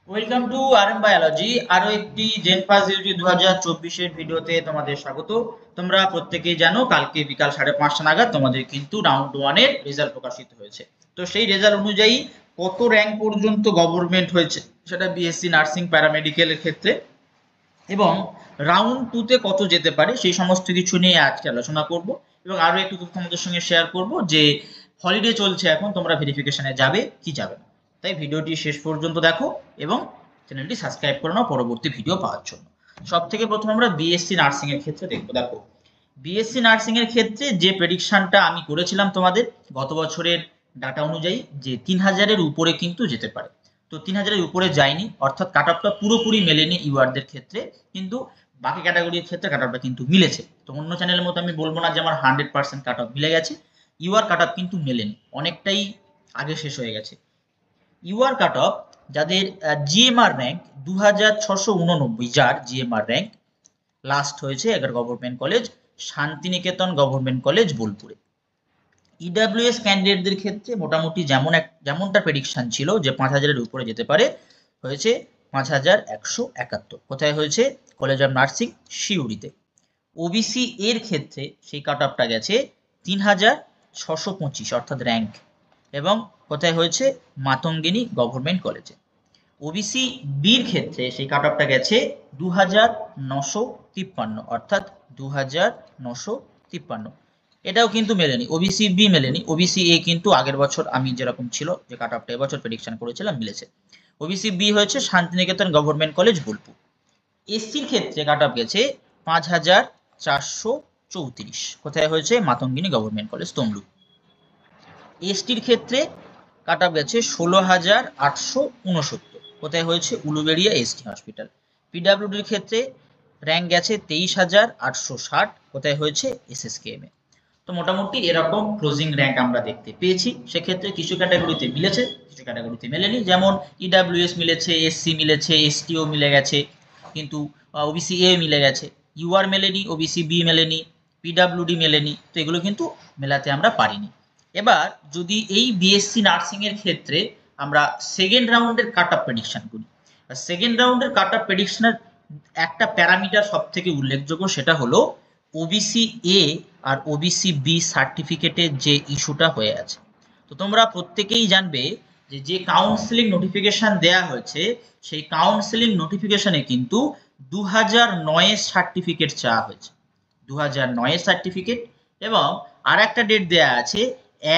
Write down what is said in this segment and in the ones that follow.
Welcome to RM biology. আরো একটি gen pass UT 2024 ভিডিওতে তোমাদের স্বাগত। তোমরা প্রত্যেকেই জানো কালকে বিকাল 5:30 নাগাদ তোমাদের কিন্তু রাউন্ড ওয়ানের রেজাল্ট প্রকাশিত হয়েছে। তো সেই রেজাল্ট অনুযায়ী কত র্যাঙ্ক পর্যন্ত গভর্নমেন্ট হয়েছে সেটা বিএসসি নার্সিং প্যারামেডিক্যালের ক্ষেত্রে, এবং রাউন্ড টুতে কত যেতে পারে সেই সমস্ত কিছু নিয়ে আজকে আলোচনা করব। এবং আরো একটু তথ্য তোমাদের সঙ্গে শেয়ার করব যে হলিডে চলছে এখন, তোমরা ভেরিফিকেশনে যাবে কি যাবে না। তাই ভিডিওটি শেষ পর্যন্ত দেখো এবং চ্যানেলটি সাবস্ক্রাইব করে নাও পরবর্তী ভিডিও পাওয়ার জন্য। সব থেকে প্রথম আমরা বিএসসি নার্সিং এর ক্ষেত্রে দেখবো। দেখো, বিএসসি নার্সিং এর ক্ষেত্রে যে প্রেডিকশনটা আমি করেছিলাম তোমাদের গত বছরের ডাটা অনুযায়ী, যে 3000-এর উপরে কিন্তু যেতে পারে। তো 3000-এর উপরে যায়নি, অর্থাৎ কাট অফটা পুরোপুরি মেলেনি ইউআরদের ক্ষেত্রে, কিন্তু বাকি ক্যাটাগরির ক্ষেত্রে কাট অফটা কিন্তু মিলেছে। তো অন্য চ্যানেলের মতো আমি বলবো না যে আমার 100% কাট অফ মিলে গেছে। ইউআর কাট অফ কিন্তু মেলেনি, অনেকটাই আগে শেষ হয়ে গেছে। ইউআর কাট অফ যাদের জিএমআর র্যাঙ্ক 2689, যার জিএমআর র্যাঙ্ক লাস্ট হয়েছে এগার government college Santiniketan government college বোলপুরে। ইডাব্লিউএস ক্যান্ডিডেটদের ক্ষেত্রে মোটামুটি যেমনটা প্রেডিকশন ছিল যে 5000-এর উপরে যেতে পারে, হয়েছে 5171। কোথায় হয়েছে? কলেজ অফ নার্সিং শিউড়িতে। ওবিসি এর ক্ষেত্রে সেই কাট অফটা গেছে 3625, অর্থাৎ র্যাঙ্ক, এবং কোথায় হয়েছে? মাতঙ্গিনী গভর্নমেন্ট কলেজে। ওবিসি বির ক্ষেত্রে সেই কাট অফটা গেছে 2953, অর্থাৎ 2953। এটাও কিন্তু মেলেনি, ওবিসি বি মেলেনি। ওবিসি এ কিন্তু আগের বছর আমি যেরকম ছিল যে কাট অফটা এবছর প্রেডিকশন করেছিলাম মিলেছে। ওবিসি বি হয়েছে শান্তিনিকেতন গভর্নমেন্ট কলেজ বোলপুর। এসসির ক্ষেত্রে কাট অফ গেছে 5434, কোথায় হয়েছে? Matangini government college Tamluk. এসটির ক্ষেত্রে কাট অফ গেছে 16869, কোথায় হয়েছে? Uluberia ST hospital. পিডাব্লিউডির ক্ষেত্রে র্যাঙ্ক গেছে 23860, কোথায় হয়েছে? এসএসকেএম এ। তো মোটামুটি এরকম ক্লোজিং র্যাঙ্ক আমরা দেখতে পেয়েছি। সেক্ষেত্রে কিছু ক্যাটাগরিতে মিলেছে, কিছু ক্যাটাগরিতে মেলেনি। যেমন ইডাব্লিউএস মিলেছে, এসসি মিলেছে, এসটিও মিলে গেছে, কিন্তু ওবিসি এ মিলে গেছে। ইউআর মেলেনি, ওবিসি বি মেলেনি, পিডাব্লিউডি মেলেনি। তো এগুলো কিন্তু মেলাতে আমরা পারিনি। এবার যদি এই বিএসসি নার্সিং এর ক্ষেত্রে আমরা সেকেন্ড রাউন্ডের কাট অফ প্রেডিকশন করি, সেকেন্ড রাউন্ডের কাট অফ প্রেডিকশনের একটা প্যারামিটার সব থেকে উল্লেখযোগ্য, সেটা হলো ওবিসি এ আর ওবিসি বি সার্টিফিকেটের যে ইস্যুটা হয়ে আছে। তো তোমরা প্রত্যেকেই জানবে যে যে কাউন্সিলিং নোটিফিকেশন দেয়া হয়েছে, সেই কাউন্সিলিং নোটিফিকেশনে কিন্তু 2009-এর সার্টিফিকেট চাওয়া হয়েছে, 2009-এর সার্টিফিকেট। এবং আর একটা ডেট দেয়া আছে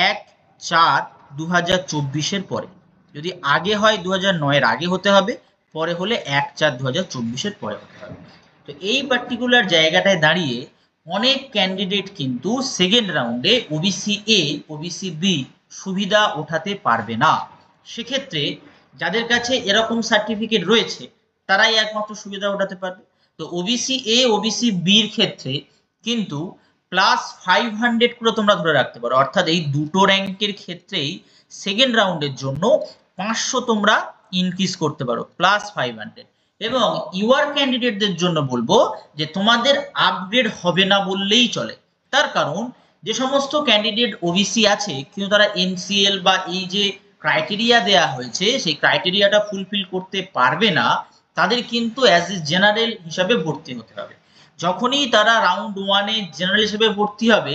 1/4/2024 পরে। যদি আগে হয় 2009-এর আগে হতে হবে, পরে হলে 1/4/2024 পরে হতে হবে। তো এই পার্টিকুলার জায়গাটায় দাঁড়িয়ে অনেক ক্যান্ডিডেট কিন্তু সেকেন্ড রাউন্ডে ওবিসি এ, ওবিসি বি সুবিধা ওঠাতে পারবে না। সেক্ষেত্রে যাদের কাছে এরকম সার্টিফিকেট রয়েছে তারাই একমাত্র সুবিধা ওঠাতে পারবে। তো ওবিসি এ, ওবিসি বির ক্ষেত্রে কিন্তু +500 করে তোমরা ধরে রাখতে পারো, অর্থাৎ এই দুটো র্যাঙ্কের ক্ষেত্রেই সেকেন্ড রাউন্ডের জন্য 500 তোমরা ইনক্রিজ করতে পারো, +500। এবং ইউআর ক্যান্ডিডেটদের জন্য বলবো যে তোমাদের আপগ্রেড হবে না বললেই চলে। তার কারণ যে সমস্ত ক্যান্ডিডেট ওবিসি আছে কিন্তু তারা এনসিএল বা এই যে ক্রাইটেরিয়া দেয়া হয়েছে সেই ক্রাইটেরিয়াটা ফুলফিল করতে পারবে না, তাদের কিন্তু অ্যাজ এ জেনারেল হিসাবে ভর্তি হতে হবে। যখনই তারা রাউন্ড ওয়ানে জেনারেল হিসেবে ভর্তি হবে,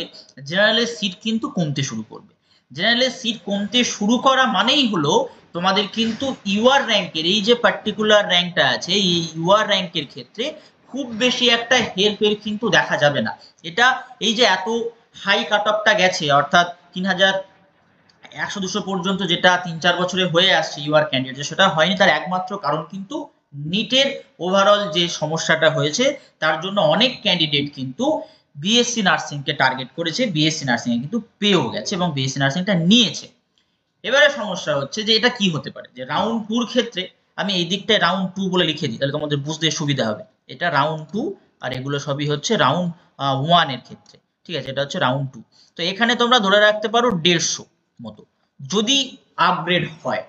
জেনারেলের সিট কিন্তু কমতে শুরু করবে। জেনারেলের সিট কমতে শুরু করা মানেই হলো তোমাদের কিন্তু ইউআর র্যাঙ্কের এই যে পার্টিকুলার র্যাঙ্কটা আছে, এই ইউআর র্যাঙ্কের ক্ষেত্রে খুব বেশি একটা হেরফের কিন্তু দেখা যাবে না। এটা এই যে এত হাই কাট অফটা গেছে, অর্থাৎ 3100-200 পর্যন্ত, যেটা 3-4 বছরে হয়ে আসছে ইউআর ক্যান্ডিডেট, সেটা হয়নি। তার একমাত্র কারণ কিন্তু নিটের ওভারঅল যে সমস্যাটা হয়েছে, তার জন্য অনেক ক্যান্ডিডেট কিন্তু বিএসসি নার্সিংকে টার্গেট করেছে, বিএসসি নার্সিং এ কিন্তু পেয়েও গেছে এবং বিএসসি নার্সিংটা নিয়েছে। এবারে সমস্যা হচ্ছে যে এটা কি হতে পারে, যে রাউন্ড টুর ক্ষেত্রে আমি এই দিকটায় রাউন্ড টু বলে লিখে দিই, তাহলে তোমাদের বুঝতে সুবিধা হবে। এটা রাউন্ড টু, আর এগুলো সবই হচ্ছে রাউন্ড ওয়ান এর ক্ষেত্রে। ঠিক আছে, এটা হচ্ছে রাউন্ড টু। তো এখানে তোমরা ধরে রাখতে পারো 150 মতো, যদি আপগ্রেড হয়।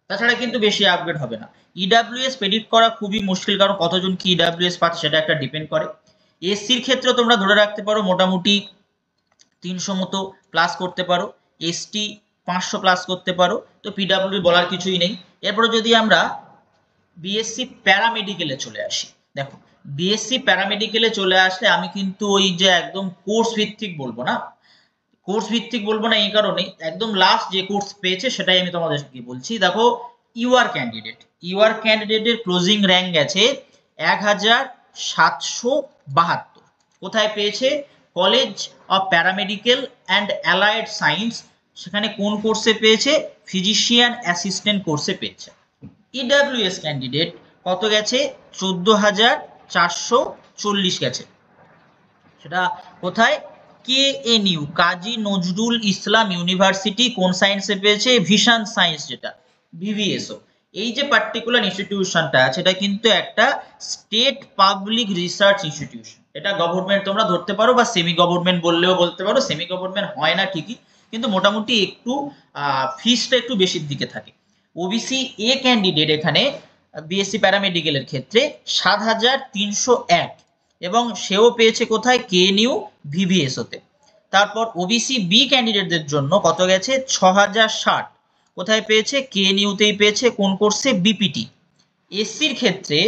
তাছাড়া কিন্তু বেশি আপগ্রেড হবে না। ইডাব্লিউএস প্রেডিক্ট করা খুবই মুশকিল, কারণ কতজন কি ইডাব্লিউএস পাচ্ছে সেটা একটা ডিপেন্ড করে। এসসির ক্ষেত্রে তোমরা ধরে রাখতে পারো মোটামুটি 300 মতো প্লাস করতে পারো, এসটি 500 প্লাস করতে পারো। তো পিডাব্লিউ বলার কিছুই নেই। এরপরে যদি আমরা বিএসসি প্যারামেডিকেলে চলে আসি। দেখো, বিএসসি প্যারামেডিকেলে চলে আসলে আমি কিন্তু ওই যে একদম কোর্স ভিত্তিক বলবো না, কোর্স ভিত্তিক বলবো না এই কারণে, একদম লাস্ট যে কোর্স পেয়েছে সেটাই আমি তোমাদেরকে বলছি। দেখো, ইউআর ক্যান্ডিডেটের ক্লোজিং র্যাঙ্ক গেছে 1772। কোথায় পেয়েছে? College of paramedical and allied science. সেখানে কোন কোর্সে পেয়েছে? ফিজিশিয়ান অ্যাসিস্ট্যান্ট কোর্সে পেয়েছে। ইডাব্লিউএস ক্যান্ডিডেট কত গেছে? 14,440 গেছে। সেটা কোথায়? কেএনইউ, কাজী নজরুল ইসলাম ইউনিভার্সিটি। কোন সায়েন্সে পেয়েছে? ভিশন সায়েন্স, যেটা ভিভিএসও। এই যে পার্টিকুলার ইনস্টিটিউশনটা আছে, এটা কিন্তু একটা স্টেট পাবলিক রিসার্চ ইনস্টিটিউশন। এটা গভর্নমেন্ট তোমরা ধরতে পারো বা সেমি গভর্নমেন্ট বললেও বলতে পারো। সেমি গভর্নমেন্ট হয় না ঠিকই, কিন্তু মোটামুটি একটু ফিসটা একটু বেশির দিকে থাকে। ওবিসি এ ক্যান্ডিডেট এখানে বিএসসি প্যারামেডিকেলের ক্ষেত্রে 7,301, এবং সেও পেয়েছে কোথায়? কেএনইউ ভিভিএসওতে। তারপর ওবিসি বি ক্যান্ডিডেটদের জন্য কত গেছে? 6,060। কোথায় পেয়েছে? কেএনইউতেই পেয়েছে। কোন কোর্সে? বিপিটি। এসসির ক্ষেত্রে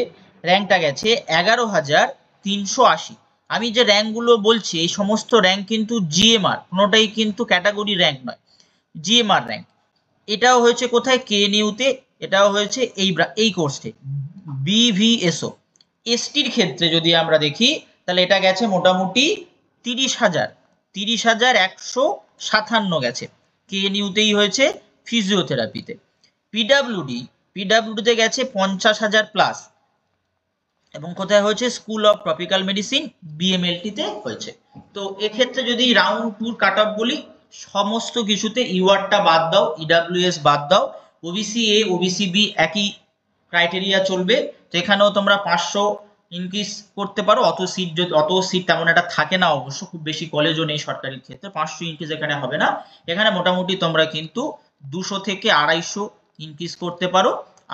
র্যাঙ্কটা গেছে 11,380। আমি যে র্যাঙ্কগুলো বলছি এই সমস্ত র্যাঙ্ক কিন্তু জিএমআর, কোনোটাই কিন্তু ক্যাটাগরি র্যাঙ্ক নয়, জিএমআর র্যাঙ্ক। এটাও হয়েছে কোথায়? কেএনইউতে। এটাও হয়েছে এই কোর্সে বিভিএসও। এসটির ক্ষেত্রে যদি আমরা দেখি, তাহলে এটা গেছে মোটামুটি 30,157 গেছে, কেএনইউতেই হয়েছে ফিজিওথেরাপিতে। পিডাব্লিউডিতে গেছে 50,000 প্লাস, এবং কোথায় হয়েছে? স্কুল অফ ট্রপিক্যাল মেডিসিন বিএমএলটিতে হয়েছে। তো এক্ষেত্রে যদি রাউন্ড টুর কাট অফ বলি, সমস্ত কিছুতে ইউআরটা বাদ দাও, ইডাব্লিউএস বাদ দাও, ওবিসি এ ওবিসি বি একই ক্রাইটেরিয়া চলবে। তো এখানেও তোমরা 500 ইনক্রিজ করতে পারো। অত সিট তেমন একটা থাকে না, অবশ্য খুব বেশি কলেজও নেই সরকারি ক্ষেত্রে, 500 ইনক্রিজ এখানে হবে না। এখানে মোটামুটি তোমরা কিন্তু 200 থেকে 250 ইনক্রিজ করতে পারো।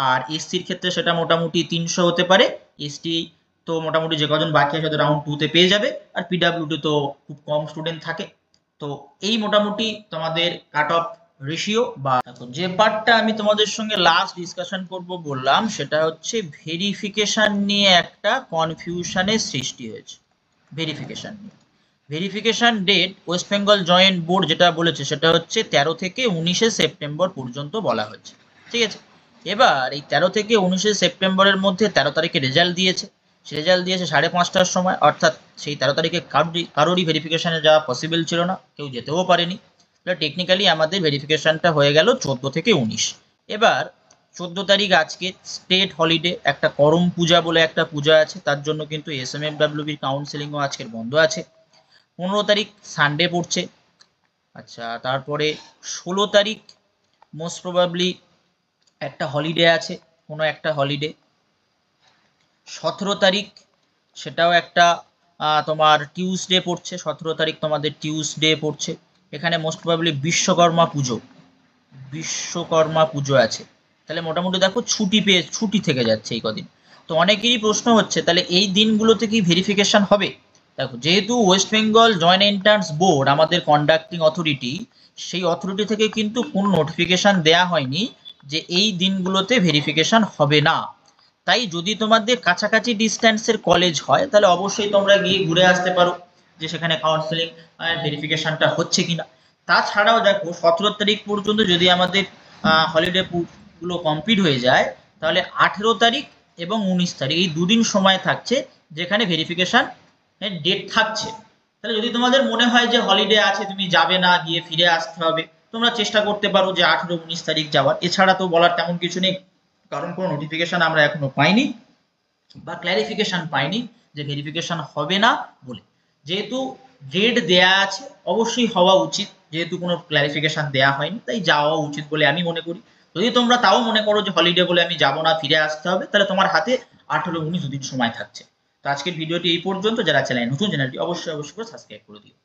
আর এসসির ক্ষেত্রে সেটা মোটামুটি 300 হতে পারে। এসটি তো মোটামুটি যে কজন বাকি আছে রাউন্ড 2 তে পেয়ে যাবে। আর পিডাব্লিউডি তো খুব কম স্টুডেন্ট থাকে। তো এই মোটামুটি তোমাদের কাট অফ রেশিও। বা যে পার্টটা আমি তোমাদের সঙ্গে লাস্ট ডিসকাশন করব বললাম, সেটা হচ্ছে ভেরিফিকেশন নিয়ে একটা কনফিউশনের সৃষ্টি হয়েছে। Verification date West Bengal joint board যেটা বলেছে সেটা হচ্ছে 13 থেকে 19 সেপ্টেম্বর পর্যন্ত বলা হয়েছে, ঠিক আছে। এবার এই 13 থেকে 19 সেপ্টেম্বরের মধ্যে 13 তারিখে রেজাল্ট দিয়েছে। রেজাল্ট দিয়েছে 5:30টার সময়, অর্থাৎ সেই 13 তারিখে কারোরই ভেরিফিকেশনে যাওয়া পসিবল ছিল না, কেউ যেতেও পারেনি। টেকনিক্যালি আমাদের ভেরিফিকেশনটা হয়ে গেল 14 থেকে 19। এবার 14 তারিখ আজকে স্টেট হলিডে, একটা করম পূজা বলে একটা পূজা আছে, তার জন্য কিন্তু এসএমএফডব্লিউবির কাউন্সেলিংও আজকের বন্ধ আছে। 15 তারিখ সানডে পড়ছে। আচ্ছা, তারপরে 16 তারিখ মোস্ট প্রবাবলি একটা হলিডে আছে, কোনো একটা হলিডে। 17 তারিখ সেটাও একটা তোমার টিউসডে পড়ছে। 17 তারিখ তোমাদের টিউসডে পড়ছে। এখানে মোস্ট প্রবাবলি বিশ্বকর্মা পুজো আছে। তাহলে মোটামুটি দেখো ছুটি থেকে যাচ্ছে এই কদিন। তো অনেকেরই প্রশ্ন হচ্ছে, তাহলে এই দিনগুলোতে কি ভেরিফিকেশন হবে? দেখো, যেহেতু West Bengal joint entrance board আমাদের কন্ডাক্টিং অথরিটি, সেই অথরিটি থেকে কিন্তু কোনো নোটিফিকেশন দেয়া হয়নি যে এই দিনগুলোতে ভেরিফিকেশন হবে না। তাই যদি তোমাদের কাছাকাছি ডিস্ট্যান্সের কলেজ হয়, তাহলে অবশ্যই তোমরা গিয়ে ঘুরে আসতে পারো যে সেখানে কাউন্সেলিং ভেরিফিকেশনটা হচ্ছে কিনা। তাছাড়াও দেখো, 17 তারিখ পর্যন্ত যদি আমাদের হলিডে গুলো কমপ্লিট হয়ে যায়, তাহলে 18 তারিখ এবং 19 তারিখ এই দুদিন সময় থাকছে যেখানে ভেরিফিকেশন ডেট থাকছে। তাহলে যদি তোমাদের মনে হয় যে হলিডে আছে, তুমি যাবে না, গিয়ে ফিরে আসতে হবে, তোমরা চেষ্টা করতে পারো যে 18-19 তারিখ যাওয়ার। এছাড়া তো বলার তেমন কিছু নেই, কারণ কোনো নোটিফিকেশন আমরা এখনো পাইনি বা ক্ল্যারিফিকেশন পাইনি যে ভেরিফিকেশন হবে না বলে। যেহেতু ডেট দেয়া আছে, অবশ্যই হওয়া উচিত, যেহেতু কোনো ক্ল্যারিফিকেশন দেয়া হয়নি, তাই যাওয়া উচিত বলে আমি মনে করি। যদি তোমরা তাও মনে করো যে হলিডে বলে আমি যাবো না, ফিরে আসতে হবে, তাহলে তোমার হাতে 18-19 দুদিন সময় থাকছে। তো আজকের ভিডিওটি এই পর্যন্ত। যারা চ্যানেল নতুন, চ্যানেলটি অবশ্যই করে সাবস্ক্রাইব করে দিও।